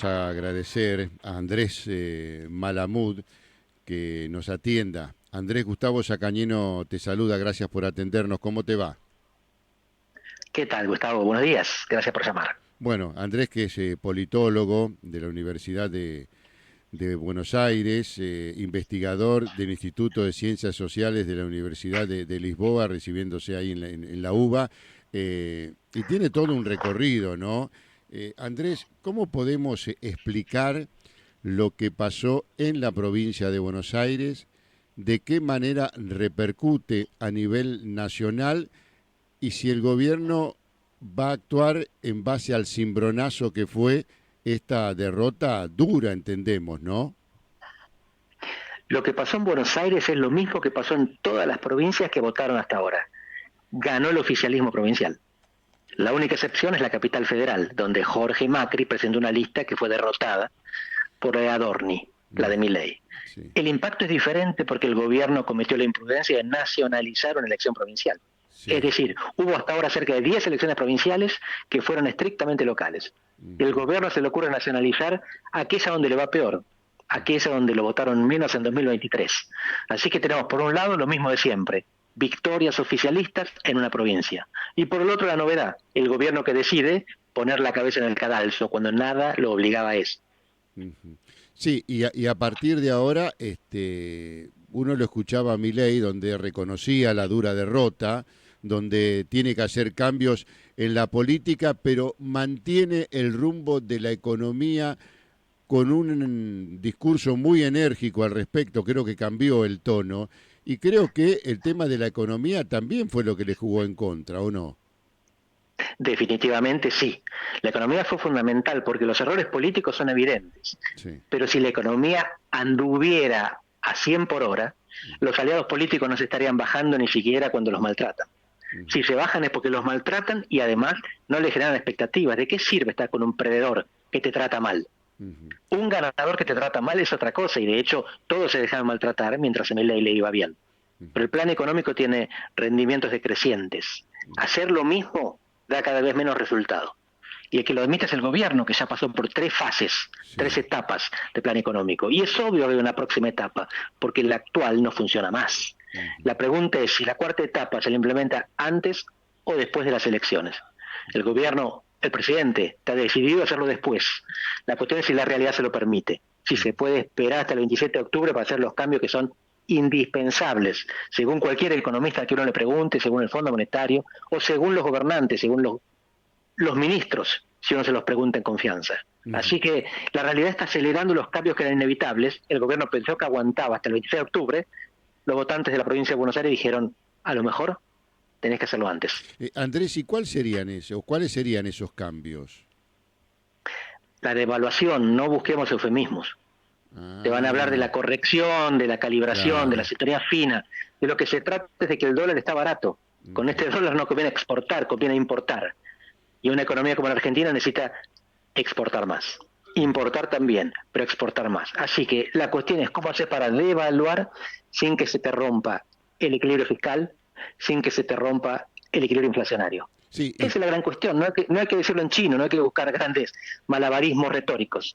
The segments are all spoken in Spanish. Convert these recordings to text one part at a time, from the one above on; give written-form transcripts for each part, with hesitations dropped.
A agradecer a Andrés Malamud que nos atienda. Andrés, Gustavo Sacañino te saluda, gracias por atendernos. ¿Cómo te va? ¿Qué tal, Gustavo? Buenos días. Gracias por llamar. Bueno, Andrés, que es politólogo de la Universidad de Buenos Aires, investigador del Instituto de Ciencias Sociales de la Universidad de Lisboa, recibiéndose ahí en la UBA, y tiene todo un recorrido, ¿no? Andrés, ¿cómo podemos explicar lo que pasó en la provincia de Buenos Aires? ¿De qué manera repercute a nivel nacional? Y si el gobierno va a actuar en base al cimbronazo que fue esta derrota dura, entendemos, ¿no? Lo que pasó en Buenos Aires es lo mismo que pasó en todas las provincias que votaron hasta ahora. Ganó el oficialismo provincial. La única excepción es la capital federal, donde Jorge Macri presentó una lista que fue derrotada por Adorni, la de Ujú, Milei. sí, El impacto es diferente porque el gobierno cometió la imprudencia de nacionalizar una elección provincial. Es sí. decir, hubo hasta ahora cerca de 10 elecciones provinciales que fueron estrictamente locales. El Ujú, gobierno se le ocurre nacionalizar aquella donde le va peor, aquella donde lo votaron menos en 2023. Así que tenemos por un lado lo mismo de siempre, victorias oficialistas en una provincia. Y por el otro la novedad, el gobierno que decide poner la cabeza en el cadalso cuando nada lo obligaba a eso. ujú. Sí, y a partir de ahora, uno lo escuchaba a Milei, donde reconocía la dura derrota, donde tiene que hacer cambios en la política, pero mantiene el rumbo de la economía con un discurso muy enérgico al respecto. Creo que cambió el tono, y creo que el tema de la economía también fue lo que le jugó en contra, ¿o no? Definitivamente sí. La economía fue fundamental porque los errores políticos son evidentes. Sí. Pero si la economía anduviera a 100 por hora, los aliados políticos no se estarían bajando ni siquiera cuando los maltratan. Ujú, Si se bajan es porque los maltratan y además no les generan expectativas. ¿De qué sirve estar con un perdedor que te trata mal? ujú, Un ganador que te trata mal es otra cosa y de hecho todos se dejan maltratar mientras en el ley le iba bien. Pero ujú, el plan económico tiene rendimientos decrecientes. Hacer lo mismo da cada vez menos resultado. Y el que lo admite es el gobierno, que ya pasó por tres fases, tres sí. etapas de plan económico. Y es obvio que hay una próxima etapa, porque la actual no funciona más. Ujú, La pregunta es si la cuarta etapa se la implementa antes o después de las elecciones. El gobierno, el presidente, está decidido a hacerlo después. La cuestión es si la realidad se lo permite, si ujú. se puede esperar hasta el 27 de octubre para hacer los cambios que son indispensables, según cualquier economista que uno le pregunte, según el Fondo Monetario, o según los gobernantes, según los ministros, si uno se los pregunta en confianza. Ujú. Así que la realidad está acelerando los cambios que eran inevitables. El gobierno pensó que aguantaba hasta el 26 de octubre. Los votantes de la provincia de Buenos Aires dijeron, a lo mejor tenés que hacerlo antes. Andrés, ¿y cuáles serían esos cambios? La devaluación, no busquemos eufemismos. Te van a hablar de Ah, la corrección, de la calibración, de la claro. sintonía fina. De lo que se trata es de que el dólar está barato. Con Ujú, este dólar no conviene exportar, conviene importar. Y una economía como la Argentina necesita exportar más. ujú, Importar también, pero exportar más. Así que la cuestión es cómo hacer para devaluar sin que se te rompa el equilibrio fiscal, sin que se te rompa el equilibrio inflacionario. sí, Esa es la gran cuestión. No hay que decirlo en chino, no hay que buscar grandes malabarismos retóricos.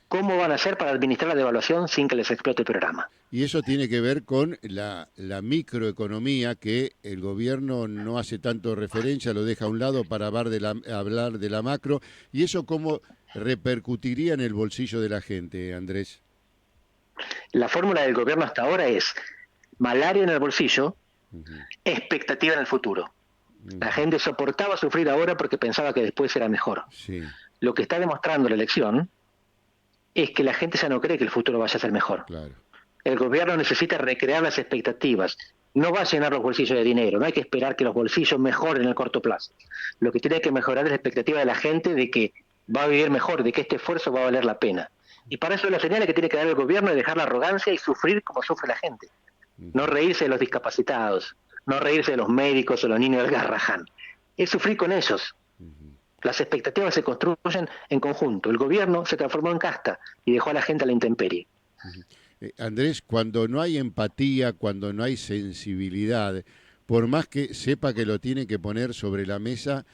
¿Cómo van a hacer para administrar la devaluación sin que les explote el programa? y eso tiene que ver con la microeconomía que el gobierno no hace tanto referencia, lo deja a un lado para hablar de la macro. ¿Y eso cómo repercutiría en el bolsillo de la gente, Andrés? La fórmula del gobierno hasta ahora es malaria en el bolsillo, Ujú, expectativa en el futuro. La ujú, gente soportaba sufrir ahora porque pensaba que después era mejor. sí, Lo que está demostrando la elección es que la gente ya no cree que el futuro vaya a ser mejor. claro. El gobierno necesita recrear las expectativas. No va a llenar los bolsillos de dinero, no hay que esperar que los bolsillos mejoren en el corto plazo. Lo que tiene que mejorar es la expectativa de la gente de que va a vivir mejor, de que este esfuerzo va a valer la pena. Y para eso la señal que tiene que dar el gobierno es dejar la arrogancia y sufrir como sufre la gente. No Ujú, reírse de los discapacitados, no reírse de los médicos o los niños del Garrahan. Es sufrir con ellos. ujú, Las expectativas se construyen en conjunto. El gobierno se transformó en casta y dejó a la gente a la intemperie. ujú. Andrés, cuando no hay empatía, cuando no hay sensibilidad, por más que sepa que lo tiene que poner sobre la mesa,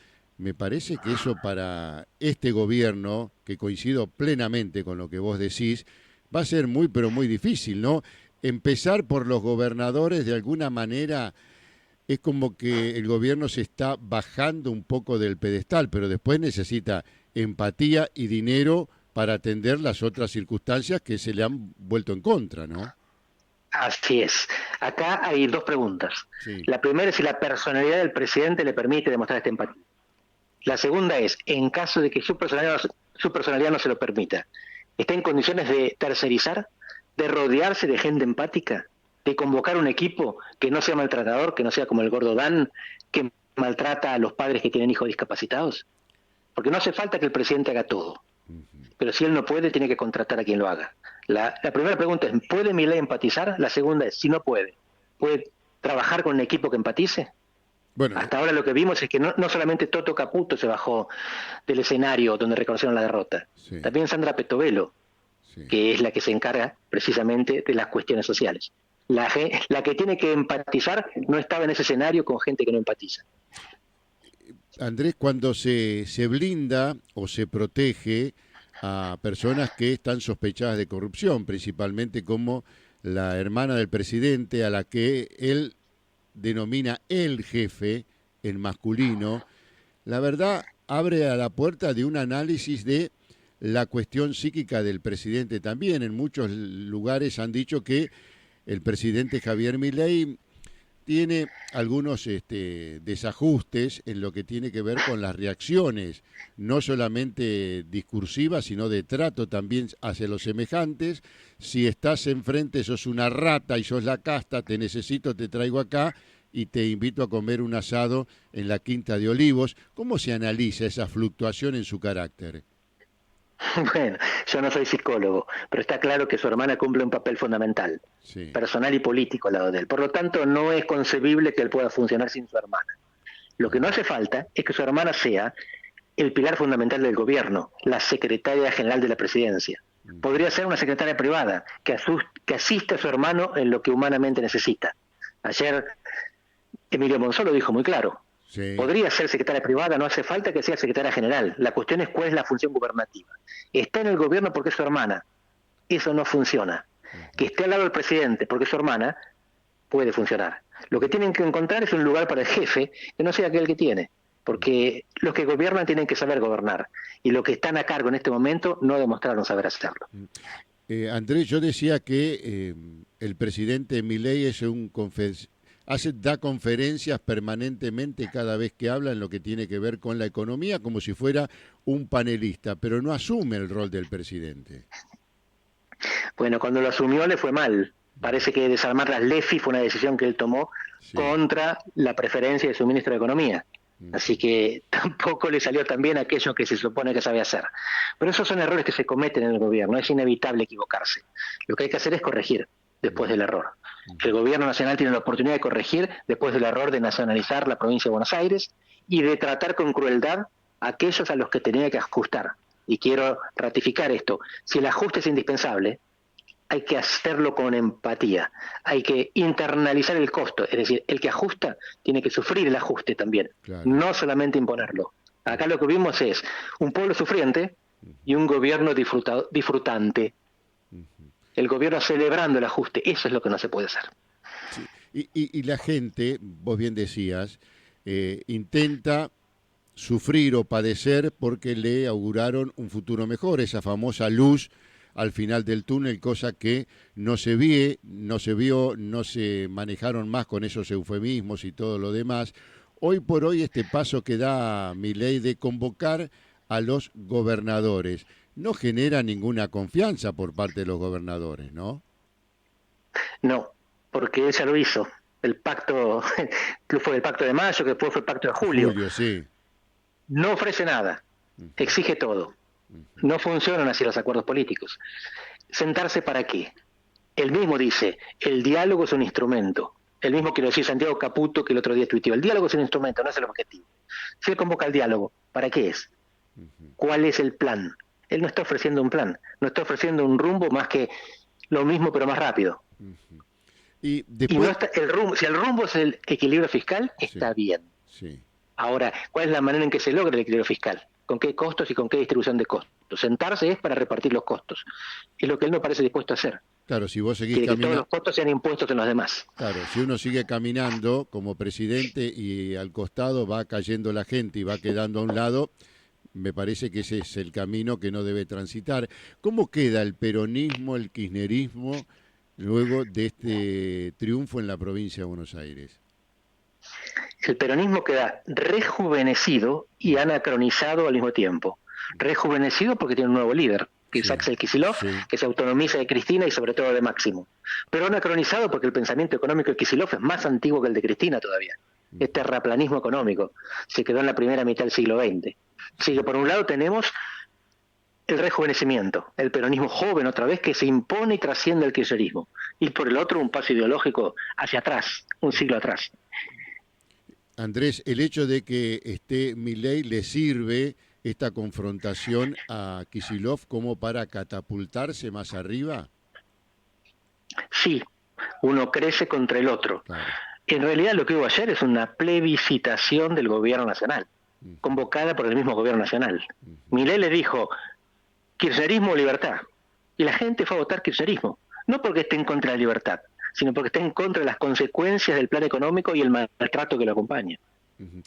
me parece que eso para este gobierno, que coincido plenamente con lo que vos decís, va a ser muy, pero muy difícil, ¿no? Empezar por los gobernadores, de alguna manera, es como que el gobierno se está bajando un poco del pedestal, pero después necesita empatía y dinero para atender las otras circunstancias que se le han vuelto en contra, ¿no? Así es. Acá hay dos preguntas. Sí. La primera es si la personalidad del presidente le permite demostrar esta empatía. La segunda es, en caso de que su personalidad no se lo permita, ¿está en condiciones de tercerizar, de rodearse de gente empática, de convocar un equipo que no sea maltratador, que no sea como el gordo Dan, que maltrata a los padres que tienen hijos discapacitados? Porque no hace falta que el presidente haga todo, pero si él no puede, tiene que contratar a quien lo haga. La primera pregunta es, ¿puede Milei empatizar? La segunda es, si no puede, ¿puede trabajar con un equipo que empatice? Bueno, Hasta ahora lo que vimos es que no solamente Toto Caputo se bajó del escenario donde reconocieron la derrota, sí, también Sandra Petovelo, sí. que es la que se encarga precisamente de las cuestiones sociales. La que tiene que empatizar no estaba en ese escenario con gente que no empatiza. Andrés, cuando se blinda o se protege a personas que están sospechadas de corrupción, principalmente como la hermana del presidente, a la que él denomina el jefe en masculino, la verdad abre a la puerta de un análisis de la cuestión psíquica del presidente también. En muchos lugares han dicho que el presidente Javier Milei tiene algunos desajustes en lo que tiene que ver con las reacciones, no solamente discursivas, sino de trato también hacia los semejantes. Si estás enfrente, sos una rata y sos la casta, te necesito, te traigo acá y te invito a comer un asado en la Quinta de Olivos. ¿Cómo se analiza esa fluctuación en su carácter? Bueno, yo no soy psicólogo, pero está claro que su hermana cumple un papel fundamental, Sí. personal y político al lado de él. Por lo tanto, no es concebible que él pueda funcionar sin su hermana. Lo que no hace falta es que su hermana sea el pilar fundamental del gobierno, la secretaria general de la presidencia. Podría ser una secretaria privada que asista a su hermano en lo que humanamente necesita. Ayer Emilio Monzó lo dijo muy claro. Sí. Podría ser secretaria privada, no hace falta que sea secretaria general. La cuestión es cuál es la función gubernativa. Está en el gobierno porque es su hermana. Eso no funciona. Que esté al lado del presidente porque es su hermana, puede funcionar. Lo que tienen que encontrar es un lugar para el jefe que no sea aquel que tiene. Porque los que gobiernan tienen que saber gobernar. Y los que están a cargo en este momento no demostraron saber hacerlo. Andrés, yo decía que el presidente Milei es da conferencias permanentemente cada vez que habla en lo que tiene que ver con la economía, como si fuera un panelista, pero no asume el rol del presidente. Bueno, cuando lo asumió le fue mal. Parece que desarmar las LEFI fue una decisión que él tomó Sí. contra la preferencia de su ministro de Economía. Así que tampoco le salió tan bien aquello que se supone que sabe hacer. Pero esos son errores que se cometen en el gobierno, es inevitable equivocarse. Lo que hay que hacer es corregir después del error. El gobierno nacional tiene la oportunidad de corregir después del error de nacionalizar la provincia de Buenos Aires y de tratar con crueldad a aquellos a los que tenía que ajustar. Y quiero ratificar esto, si el ajuste es indispensable, hay que hacerlo con empatía, hay que internalizar el costo, es decir, el que ajusta tiene que sufrir el ajuste también, Claro. no solamente imponerlo. Acá lo que vimos es un pueblo sufriente y un gobierno disfrutante. El gobierno celebrando el ajuste, eso es lo que no se puede hacer. Sí. Y la gente, vos bien decías, intenta sufrir o padecer porque le auguraron un futuro mejor, esa famosa luz al final del túnel, cosa que no se vio, no se manejaron más con esos eufemismos y todo lo demás. Hoy por hoy este paso que da Milei de convocar a los gobernadores no genera ninguna confianza por parte de los gobernadores, ¿no? No, porque él ya lo hizo. El pacto, que fue el pacto de mayo, que después fue el pacto de julio. Julio, sí. No ofrece nada, exige todo. No funcionan así los acuerdos políticos. ¿Sentarse para qué? Él mismo dice, el diálogo es un instrumento. El mismo quiero decir Santiago Caputo, que el otro día tuiteó, el diálogo es un instrumento, no es el objetivo. Si él convoca el diálogo, ¿para qué es? ¿Cuál es el plan? Él no está ofreciendo un plan, no está ofreciendo un rumbo más que lo mismo pero más rápido. Y Y después... no está, el rumbo, si el rumbo es el equilibrio fiscal, está Sí, bien. sí. Ahora, ¿cuál es la manera en que se logra el equilibrio fiscal? ¿Con qué costos y con qué distribución de costos? Sentarse es para repartir los costos. Es lo que él no parece dispuesto a hacer. Claro, si vos seguís Quiere que todos caminando, los costos sean impuestos en los demás. claro, si uno sigue caminando como presidente y al costado va cayendo la gente y va quedando a un lado, me parece que ese es el camino que no debe transitar. ¿Cómo queda el peronismo, el kirchnerismo, luego de este triunfo en la provincia de Buenos Aires? El peronismo queda rejuvenecido y anacronizado al mismo tiempo. Rejuvenecido porque tiene un nuevo líder, que es Sí, Axel Kicillof, sí. que se autonomiza de Cristina y sobre todo de Máximo. Pero anacronizado porque el pensamiento económico de Kicillof es más antiguo que el de Cristina todavía. Es Ujú. terraplanismo económico. Se quedó en la primera mitad del siglo XX. Así que por un lado tenemos el rejuvenecimiento, el peronismo joven otra vez que se impone y trasciende el kirchnerismo. Y por el otro un paso ideológico hacia atrás, un siglo atrás. Andrés, el hecho de que esté Milei le sirve esta confrontación a Kicillof como para catapultarse más arriba. Sí, uno crece contra el otro. Claro. En realidad lo que hubo ayer es una plebiscitación del gobierno nacional, Ujú, convocada por el mismo gobierno nacional. ujú. Milei le dijo, kirchnerismo o libertad. Y la gente fue a votar kirchnerismo, no porque esté en contra de la libertad, sino porque está en contra de las consecuencias del plan económico y el maltrato que lo acompaña. Ujú.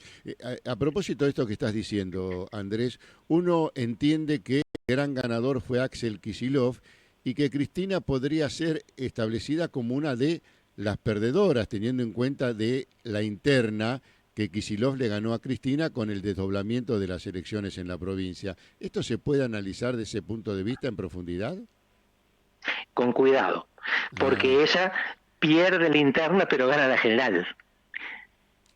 A propósito de esto que estás diciendo, Andrés, uno entiende que el gran ganador fue Axel Kicillof y que Cristina podría ser establecida como una de las perdedoras, teniendo en cuenta de la interna que Kicillof le ganó a Cristina con el desdoblamiento de las elecciones en la provincia. ¿Esto se puede analizar desde ese punto de vista en profundidad? Con cuidado, Ah, porque ella pierde la interna pero gana la general.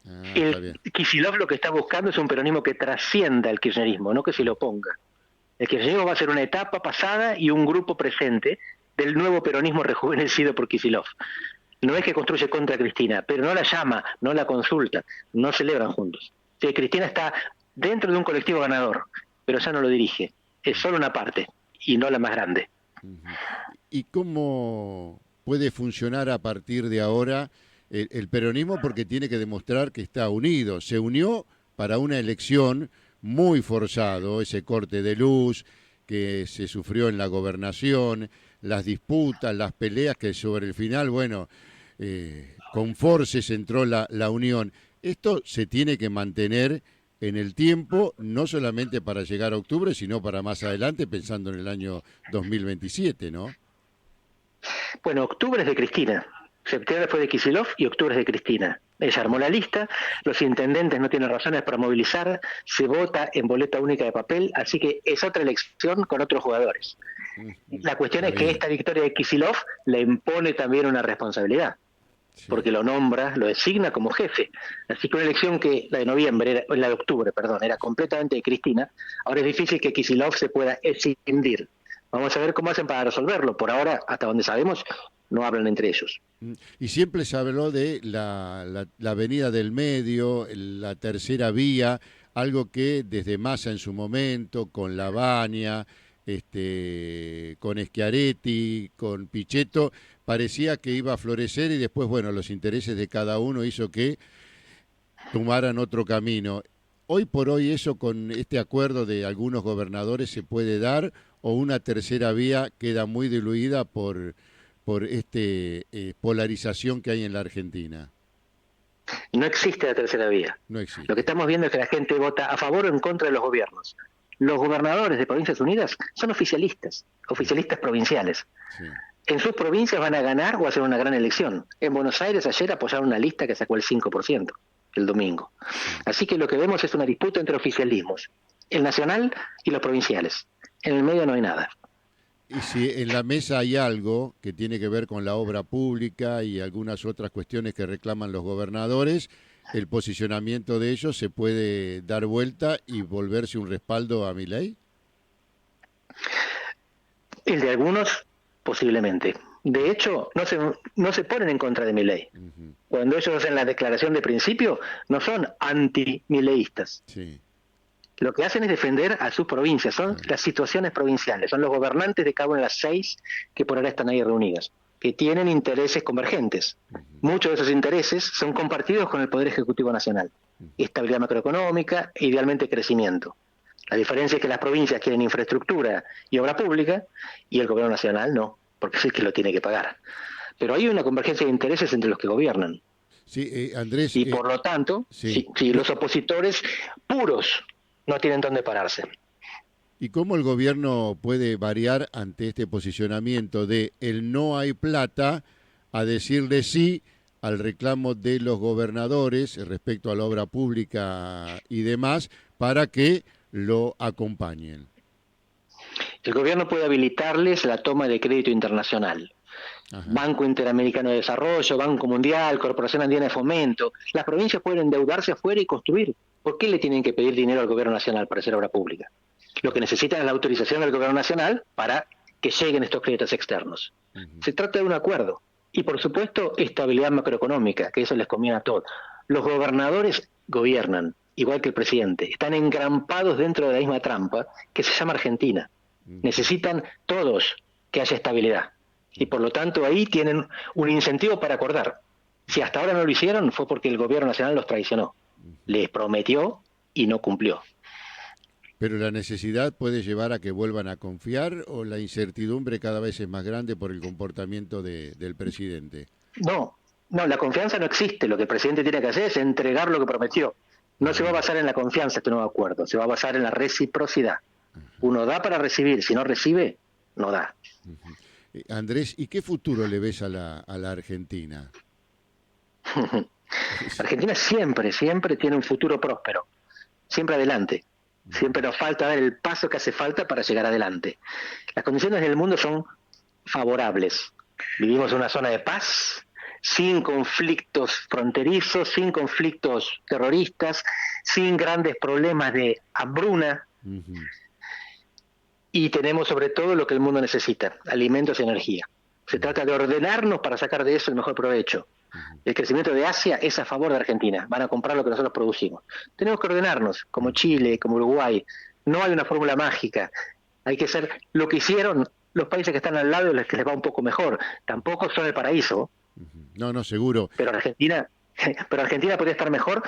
está El bien. Kicillof lo que está buscando es un peronismo que trascienda el kirchnerismo, no que se lo oponga. El kirchnerismo va a ser una etapa pasada y un grupo presente del nuevo peronismo rejuvenecido por Kicillof. No es que construye contra Cristina, pero no la llama, no la consulta, no celebran juntos. Sí, Cristina está dentro de un colectivo ganador, pero ya no lo dirige. Es solo una parte y no la más grande. Ujú. ¿Y cómo puede funcionar a partir de ahora el peronismo? Porque tiene que demostrar que está unido. Se unió para una elección muy forzado, ese corte de luz que se sufrió en la gobernación, las disputas, las peleas que sobre el final, bueno, con forces entró la unión. Esto se tiene que mantener en el tiempo, no solamente para llegar a octubre, sino para más adelante, pensando en el año 2027, ¿no? Bueno, octubre es de Cristina. Septiembre fue de Kicillof y octubre es de Cristina. Ella armó la lista, los intendentes no tienen razones para movilizar, se vota en boleta única de papel, así que es otra elección con otros jugadores. La cuestión Está es que bien, esta victoria de Kicillof le impone también una responsabilidad, sí. porque lo nombra, lo designa como jefe. Así que una elección que la de noviembre, la de octubre, perdón, era completamente de Cristina, ahora es difícil que Kicillof se pueda escindir. Vamos a ver cómo hacen para resolverlo. Por ahora, hasta donde sabemos, no hablan entre ellos. Y siempre se habló de la avenida del medio, la tercera vía, algo que desde Massa en su momento, con Lavagna, con Schiaretti, con Pichetto, parecía que iba a florecer y después, bueno, los intereses de cada uno hizo que tomaran otro camino. Hoy por hoy eso con este acuerdo de algunos gobernadores se puede dar o una tercera vía queda muy diluida por polarización que hay en la Argentina. No existe la tercera vía. No Lo que existe. estamos viendo es que la gente vota a favor o en contra de los gobiernos. Los gobernadores de Provincias Unidas son oficialistas, oficialistas provinciales. Sí. En sus provincias van a ganar o hacer una gran elección. En Buenos Aires ayer apoyaron una lista que sacó el 5% el domingo. Sí. Así que lo que vemos es una disputa entre oficialismos, el nacional y los provinciales. En el medio no hay nada. Y si en la mesa hay algo que tiene que ver con la obra pública y algunas otras cuestiones que reclaman los gobernadores, el posicionamiento de ellos se puede dar vuelta y volverse un respaldo a mi ley. El de algunos, posiblemente. De hecho, no se ponen en contra de mi ley. Ujú. Cuando ellos hacen la declaración de principio, no son anti-mileístas. Sí, Lo que hacen es defender a sus provincias, son claro. las situaciones provinciales, son los gobernantes de cada una de las 6 que por ahora están ahí reunidas. que tienen intereses convergentes. Muchos de esos intereses son compartidos con el Poder Ejecutivo Nacional. Estabilidad macroeconómica, idealmente crecimiento. La diferencia es que las provincias quieren infraestructura y obra pública y el gobierno nacional no, porque es el que lo tiene que pagar. Pero hay una convergencia de intereses entre los que gobiernan. Sí, Andrés. Y por lo tanto, sí. Si los opositores puros no tienen dónde pararse. ¿Y cómo el gobierno puede variar ante este posicionamiento de el no hay plata a decirle sí al reclamo de los gobernadores respecto a la obra pública y demás para que lo acompañen? El gobierno puede habilitarles la toma de crédito internacional. Ajá. Banco Interamericano de Desarrollo, Banco Mundial, Corporación Andina de Fomento. Las provincias pueden endeudarse afuera y construir. ¿Por qué le tienen que pedir dinero al gobierno nacional para hacer obra pública? Lo que necesitan es la autorización del gobierno nacional para que lleguen estos créditos externos. Se trata de un acuerdo. Y por supuesto, estabilidad macroeconómica, que eso les conviene a todos. Los gobernadores gobiernan, igual que el presidente. Están engrampados dentro de la misma trampa que se llama Argentina. Necesitan todos que haya estabilidad. Y por lo tanto ahí tienen un incentivo para acordar. Si hasta ahora no lo hicieron fue porque el gobierno nacional los traicionó. Les prometió y no cumplió. ¿Pero la necesidad puede llevar a que vuelvan a confiar o la incertidumbre cada vez es más grande por el comportamiento del presidente? No, la confianza no existe. Lo que el presidente tiene que hacer es entregar lo que prometió. No se va a basar en la confianza este nuevo acuerdo, se va a basar en la reciprocidad. Uno da para recibir, si no recibe, no da. Andrés, ¿y qué futuro le ves a la Argentina? Argentina siempre tiene un futuro próspero, siempre adelante. Siempre nos falta dar el paso que hace falta para llegar adelante. Las condiciones del mundo son favorables. Vivimos en una zona de paz, sin conflictos fronterizos, sin conflictos terroristas, sin grandes problemas de hambruna. Y tenemos sobre todo lo que el mundo necesita, alimentos y energía. Se trata de ordenarnos para sacar de eso el mejor provecho. El crecimiento de Asia es a favor de Argentina, van a comprar lo que nosotros producimos. Tenemos que ordenarnos, como Chile, como Uruguay. No hay una fórmula mágica. Hay que hacer lo que hicieron los países que están al lado y los que les va un poco mejor. Tampoco son el paraíso. No, seguro. Pero Argentina podría estar mejor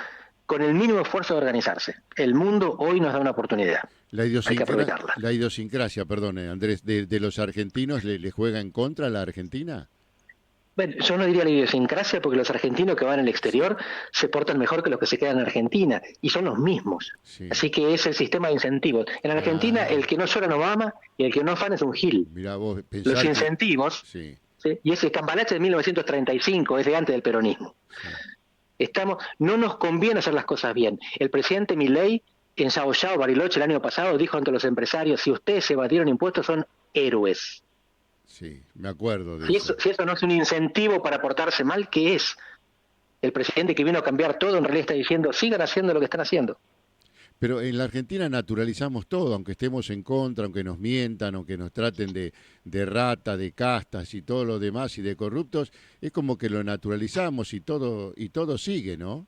con el mínimo esfuerzo de organizarse. El mundo hoy nos da una oportunidad. Hay que aprovecharla. La idiosincrasia, perdone, Andrés, de los argentinos, ¿le juega en contra a la Argentina? Bueno, yo no diría la idiosincrasia porque los argentinos que van al exterior se portan mejor que los que se quedan en Argentina y son los mismos. Sí. Así que es el sistema de incentivos. En Argentina el que no llora no mama y el que no afana es un gil. Mirá vos, los incentivos, sí. ¿sí? Y ese cambalache de 1935 es de antes del peronismo. Sí. No nos conviene hacer las cosas bien. El presidente Milei en São Paulo, Bariloche el año pasado dijo ante los empresarios: si ustedes se evadieron impuestos son héroes. Sí, me acuerdo de eso. Si eso no es un incentivo para portarse mal, ¿qué es? El presidente que vino a cambiar todo en realidad está diciendo: sigan haciendo lo que están haciendo. Pero en la Argentina naturalizamos todo, aunque estemos en contra, aunque nos mientan, aunque nos traten de rata, de castas y todo lo demás y de corruptos, es como que lo naturalizamos y todo sigue, ¿no?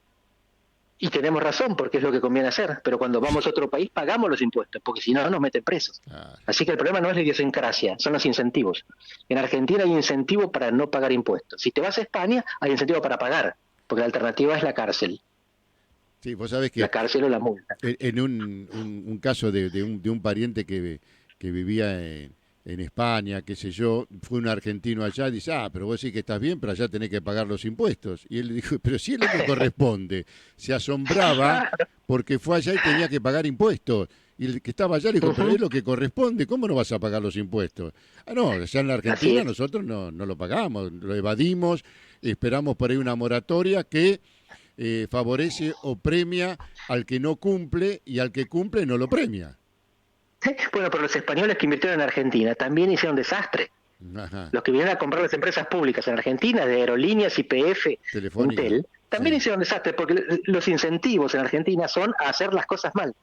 Y tenemos razón, porque es lo que conviene hacer, pero cuando vamos a otro país pagamos los impuestos, porque si no nos meten presos. Así que el problema no es la idiosincrasia, son los incentivos. En Argentina hay incentivo para no pagar impuestos. Si te vas a España, hay incentivo para pagar, porque la alternativa es la cárcel. Sí, vos sabés que la cárcel o la multa. En un caso de un pariente que vivía en España, qué sé yo, fue un argentino allá y dice: pero vos decís que estás bien, pero allá tenés que pagar los impuestos. Y él le dijo: pero sí es lo que corresponde. Se asombraba porque fue allá y tenía que pagar impuestos. Y el que estaba allá le dijo: pero es lo que corresponde, ¿cómo no vas a pagar los impuestos? No, allá en la Argentina nosotros no lo pagamos, lo evadimos, esperamos por ahí una moratoria que favorece o premia al que no cumple y al que cumple no lo premia. Bueno, pero los españoles que invirtieron en Argentina también hicieron desastre. Ajá. Los que vinieron a comprar las empresas públicas en Argentina, de aerolíneas, YPF, Intel, también hicieron desastre, porque los incentivos en Argentina son a hacer las cosas mal.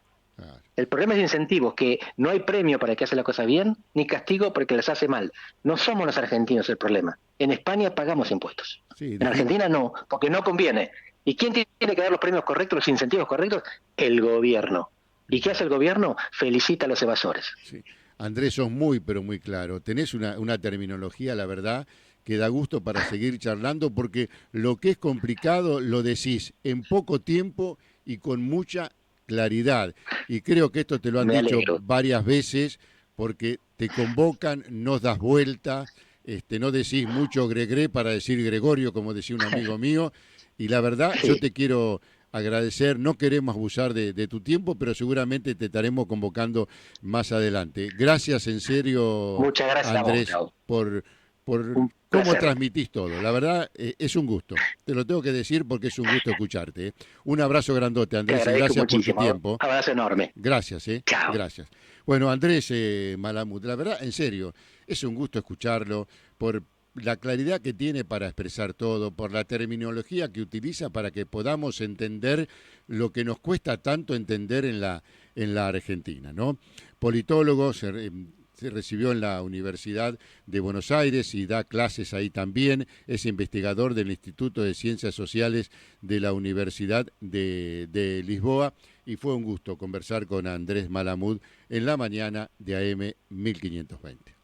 El problema es de incentivos, que no hay premio para el que hace la cosa bien, ni castigo para el que las hace mal. No somos los argentinos el problema. En España pagamos impuestos. Sí, en Argentina no, porque no conviene. ¿Y quién tiene que dar los premios correctos, los incentivos correctos? El gobierno. ¿Y qué hace el gobierno? Felicita a los evasores. Sí. Andrés, sos muy, pero muy claro. Tenés una terminología, la verdad, que da gusto para seguir charlando, porque lo que es complicado lo decís en poco tiempo y con mucha claridad. Y creo que esto te lo han Me dicho alegro. varias veces, porque te convocan, no das vuelta, no decís mucho Gregre para decir Gregorio, como decía un amigo mío. Y la verdad, yo Sí, te quiero agradecer, no queremos abusar de tu tiempo, pero seguramente te estaremos convocando más adelante. Gracias en serio, muchas gracias a vos, Andrés, Gustavo. por Un cómo placer. transmitís todo. La verdad, es un gusto. Te lo tengo que decir porque es un gusto escucharte. Un abrazo grandote, Te Andrés, y agradezco gracias por tu muchísimo. tiempo. Abrazo enorme. Gracias, Chao. gracias. Bueno, Andrés Malamud, la verdad, en serio, es un gusto escucharlo por la claridad que tiene para expresar todo, por la terminología que utiliza para que podamos entender lo que nos cuesta tanto entender en la Argentina, ¿no? Politólogo, se recibió en la Universidad de Buenos Aires y da clases ahí también, es investigador del Instituto de Ciencias Sociales de la Universidad de Lisboa, y fue un gusto conversar con Andrés Malamud en la mañana de AM 1520.